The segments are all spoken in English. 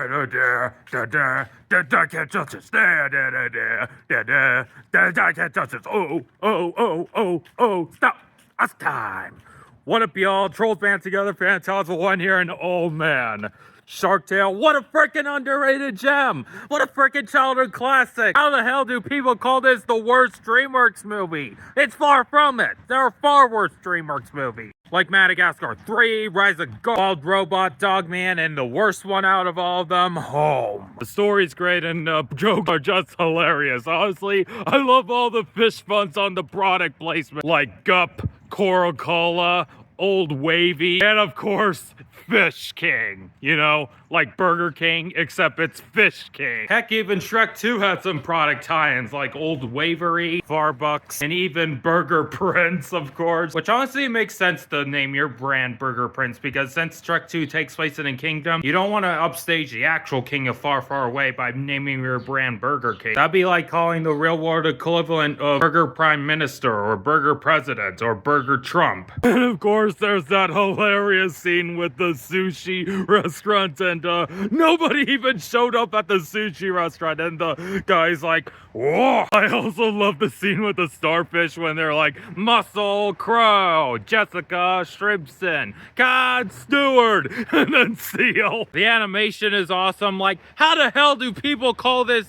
I can't touch this. I can't touch this. Stop. It's time. What up, y'all? Trolls band together, Phantasmal One here, and oh man, Shark Tale, what a freaking underrated gem! What a freaking childhood classic! How the hell do people call this the worst DreamWorks movie? It's far from it! There are far worse DreamWorks movies, like Madagascar 3, Rise of Wild Robot, Dogman, and the worst one out of all of them, Home. The story's great and jokes are just hilarious. Honestly, I love all the fish puns on the product placement, like Gup, Coral Cola, Old Wavy, and of course, Fish King. You know, like Burger King, except it's Fish King. Heck, even Shrek 2 had some product tie-ins, like Old Wavery, Farbucks, and even Burger Prince, of course. Which honestly makes sense to name your brand Burger Prince, because since Shrek 2 takes place in a kingdom, you don't want to upstage the actual king of Far, Far Away by naming your brand Burger King. That'd be like calling the real world equivalent of Burger Prime Minister, or Burger President, or Burger Trump. And of course, there's that hilarious scene with the sushi restaurant, and nobody even showed up at the sushi restaurant, and the guy's like, whoa. I also love the scene with the starfish when they're like, Muscle Crow, Jessica Shrimpson, Cod Stewart, and then Seal. The animation is awesome. Like, how the hell do people call this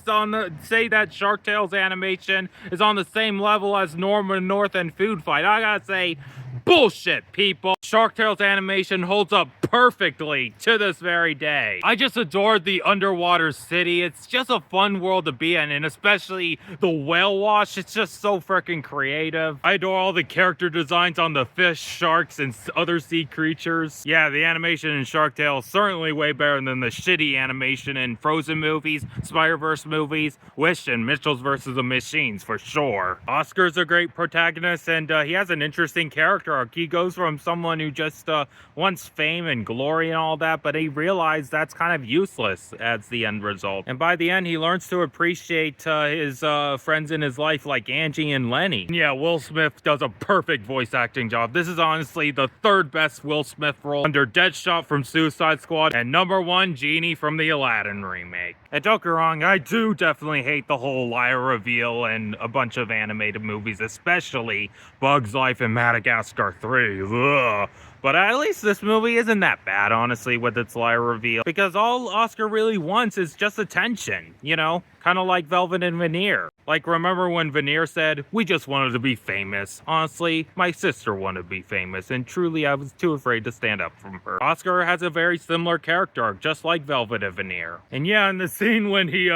say that Shark Tale's animation is on the same level as Norman North and Food Fight? I gotta say, bullshit, people. Shark Tale's animation holds up perfectly to this very day. I just adored the underwater city. It's just a fun world to be in, and especially the whale wash. It's just so freaking creative. I adore all the character designs on the fish, sharks, and other sea creatures. Yeah, the animation in Shark Tale is certainly way better than the shitty animation in Frozen movies, Spider-Verse movies, Wish, and Mitchell's vs. the Machines, for sure. Oscar's a great protagonist, and he has an interesting character arc. He goes from someone who just wants fame and glory and all that, but he realized that's kind of useless as the end result. And by the end, he learns to appreciate his friends in his life, like Angie and Lenny. Yeah, Will Smith does a perfect voice acting job. This is honestly the third best Will Smith role, under Deadshot from Suicide Squad, and #1 Genie from the Aladdin remake. And don't get me wrong, I do definitely hate the whole liar reveal in a bunch of animated movies, especially Bug's Life and Madagascar 3. Ugh. But at least this movie isn't that bad, honestly, with its liar reveal, because all Oscar really wants is just attention, you know? Kind of like Velvet and Veneer. Like, remember when Veneer said, we just wanted to be famous? Honestly, my sister wanted to be famous, and truly I was too afraid to stand up from her. Oscar has a very similar character arc, just like Velvet and Veneer. And yeah, in the scene when he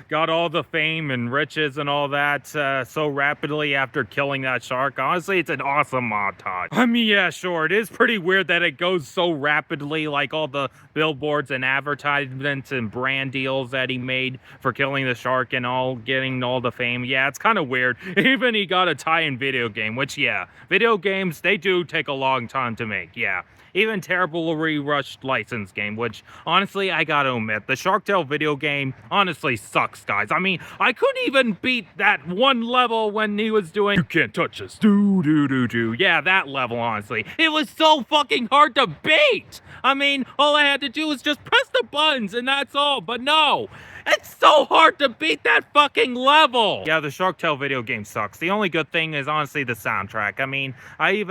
got all the fame and riches and all that so rapidly after killing that shark, honestly, it's an awesome montage. I mean, yeah, sure, it is pretty weird that it goes so rapidly, like all the billboards and advertisements and brand deals that he made for killing the shark and all getting all the fame. Yeah, it's kind of weird. Even he got a tie-in video game, which, yeah, video games, they do take a long time to make, yeah. Even terribly rushed license game, which, honestly, I gotta admit, the Shark Tale video game honestly sucks, guys. I mean, I couldn't even beat that one level when he was doing, you can't touch us, do. Yeah, that level, honestly. It was so fucking hard to beat! I mean, all I had to do was just press the buttons and that's all, but no! It's so hard to beat that fucking level! Yeah, the Shark Tale video game sucks. The only good thing is honestly the soundtrack. I mean, I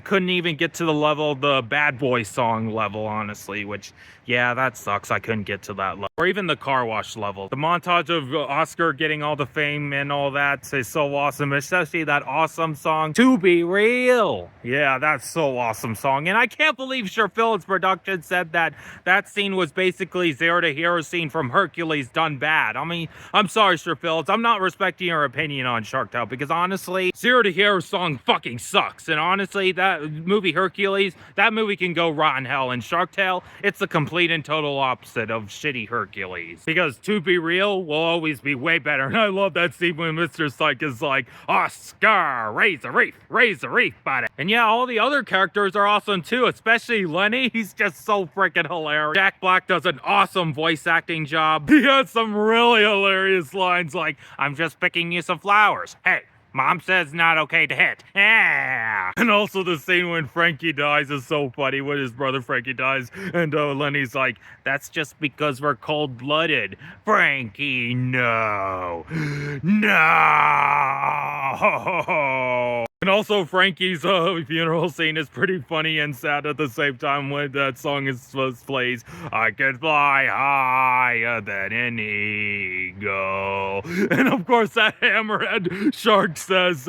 couldn't even get to the level, the Bad Boy song level, honestly, which, yeah, that sucks. I couldn't get to that level. Or even the car wash level. The montage of Oscar getting all the fame and all that is so awesome, especially that awesome song, To Be Real. Yeah, that's so awesome song. And I can't believe Sir Phillips Productions said that that scene was basically Zero to Hero scene from Hercules done bad. I mean, I'm sorry, Sir Phillips. I'm not respecting your opinion on Shark Tale, because honestly, Zero to Hero song fucking sucks. And honestly, that movie Hercules, that movie can go rotten hell. And Shark Tale, it's the complete and total opposite of shitty Hercules. Because To Be Real will always be way better. And I love that scene when Mr. Psych is like, Oscar, raise a reef, buddy. And yeah, all the other characters are awesome too, especially Lenny. He's just so freaking hilarious. Jack Black does an awesome voice acting job. He has some really hilarious lines like, I'm just picking you some flowers. Hey, Mom says not okay to hit. Yeah. And also the scene when Frankie dies is so funny when his brother Frankie dies. And Lenny's like, that's just because we're cold-blooded. Frankie, no. No. And also Frankie's funeral scene is pretty funny and sad at the same time when that song plays. I can fly higher than an eagle. And of course that hammerhead shark says,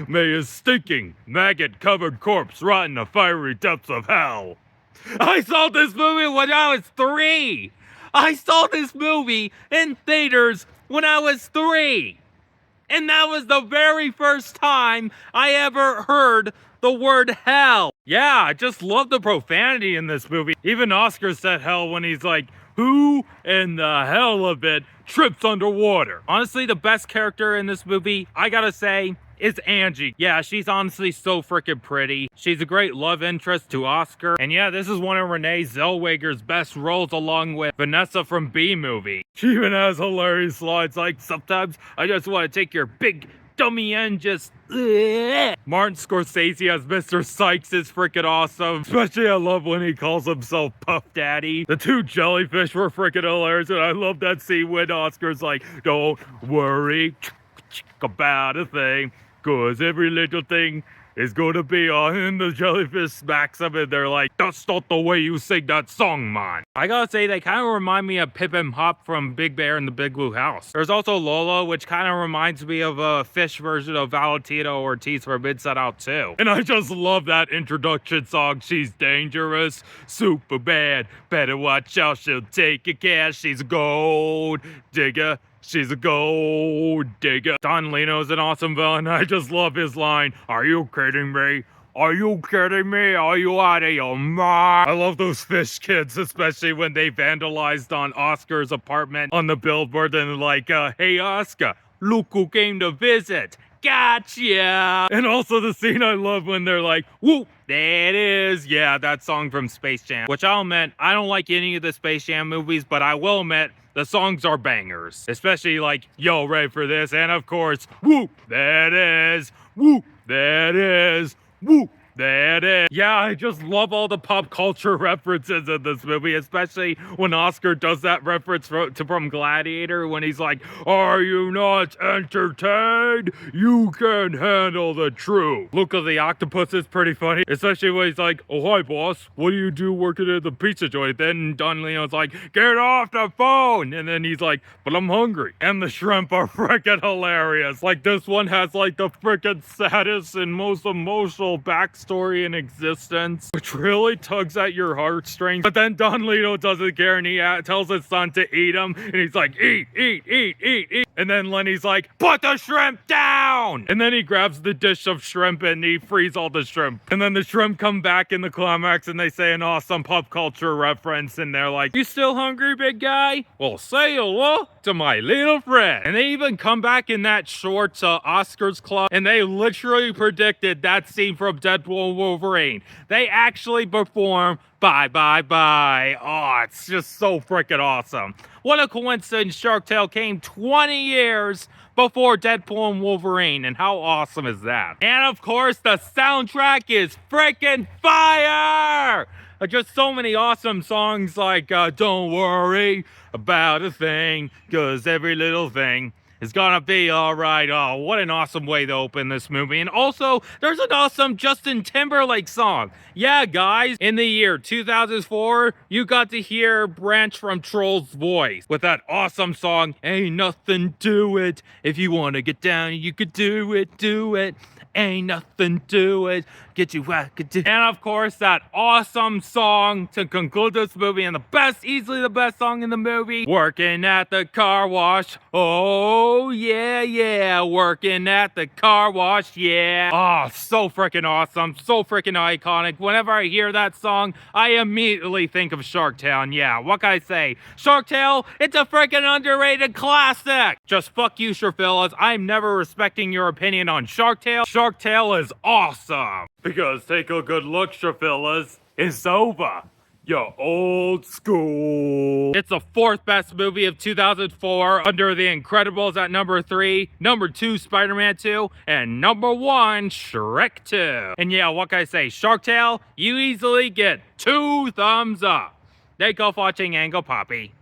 may a stinking, maggot-covered corpse rot in the fiery depths of hell. I saw this movie when I was 3. I saw this movie in theaters when I was 3. And that was the very first time I ever heard the word hell. Yeah, I just love the profanity in this movie. Even Oscar said hell when he's like, who in the hell of it trips underwater? Honestly, the best character in this movie, I gotta say, is Angie. Yeah, she's honestly so freaking pretty. She's a great love interest to Oscar. And yeah, this is one of Renee Zellweger's best roles along with Vanessa from B-Movie. She even has hilarious lines like, sometimes I just want to take your big dummy and just Martin Scorsese as Mr. Sykes is freaking awesome. Especially I love when he calls himself Puff Daddy. The 2 jellyfish were freaking hilarious, and I love that scene when Oscar's like, don't worry about a thing, cause every little thing is gonna be on, and the jellyfish smacks them and they're like, that's not the way you sing that song, man. I gotta say, they kind of remind me of Pip and Hop from Big Bear in the Big Blue House. There's also Lola, which kind of reminds me of a fish version of Valentino Ortiz from Inside Out 2. And I just love that introduction song. She's dangerous, super bad, better watch out, she'll take your cash, she's a gold digger. She's a gold digger. Don Lino's an awesome villain. I just love his line. Are you kidding me? Are you kidding me? Are you out of your mind? I love those fish kids, especially when they vandalized on Oscar's apartment on the billboard and like, hey Oscar, look who came to visit. Gotcha! And also the scene I love when they're like, whoop, there it is. Yeah, that song from Space Jam. Which I'll admit, I don't like any of the Space Jam movies, but I will admit, the songs are bangers. Especially like, yo, ready for this? And of course, whoop, there it is. Whoop, there it is. Whoop, there it is. Yeah, I just love all the pop culture references in this movie, especially when Oscar does that reference from Gladiator when he's like, are you not entertained? You can handle the truth. Luke of the Octopus is pretty funny, especially when he's like, oh, hi, boss. What do you do working at the pizza joint? Then Don Leon's like, get off the phone. And then he's like, but I'm hungry. And the shrimp are freaking hilarious. Like, this one has like the freaking saddest and most emotional backstory in existence, which really tugs at your heartstrings. But then Don Lino doesn't care and he tells his son to eat him, and he's like, eat, eat, eat, eat, eat. And then Lenny's like, put the shrimp down! And then he grabs the dish of shrimp and he frees all the shrimp. And then the shrimp come back in the climax and they say an awesome pop culture reference, and they're like, you still hungry, big guy? Well, say hello to my little friend. And they even come back in that short Oscars club, and they literally predicted that scene from Deadpool and Wolverine. They actually perform Bye Bye Bye. Oh, it's just so freaking awesome. What a coincidence Shark Tale came 20 years before Deadpool and Wolverine, and how awesome is that? And of course, the soundtrack is freaking fire! Just so many awesome songs like Don't Worry About a Thing, 'cause every little thing is gonna be alright. Oh, what an awesome way to open this movie. And also, there's an awesome Justin Timberlake song. Yeah, guys, in the year 2004, you got to hear Branch from Troll's voice with that awesome song, Ain't Nothing to It. If you wanna get down, you could do it, do it. Ain't nothing to it. Get you whacked. And of course, that awesome song to conclude this movie, and easily the best song in the movie. Working at the car wash. Oh, yeah, yeah. Working at the car wash, yeah. Oh, so freaking awesome. So freaking iconic. Whenever I hear that song, I immediately think of Shark Tale. And yeah, what can I say? Shark Tale, it's a freaking underrated classic. Just fuck you, Sherfillas. I'm never respecting your opinion on Shark Tale. Shark Tale is awesome. Because take a good look, Sherfillas. It's over. You're old school. It's the fourth best movie of 2004, under The Incredibles at number 3, number 2 Spider-Man 2, and number 1 Shrek 2. And yeah, what can I say? Shark Tale, you easily get 2 thumbs up. Thank you for watching and go Poppy.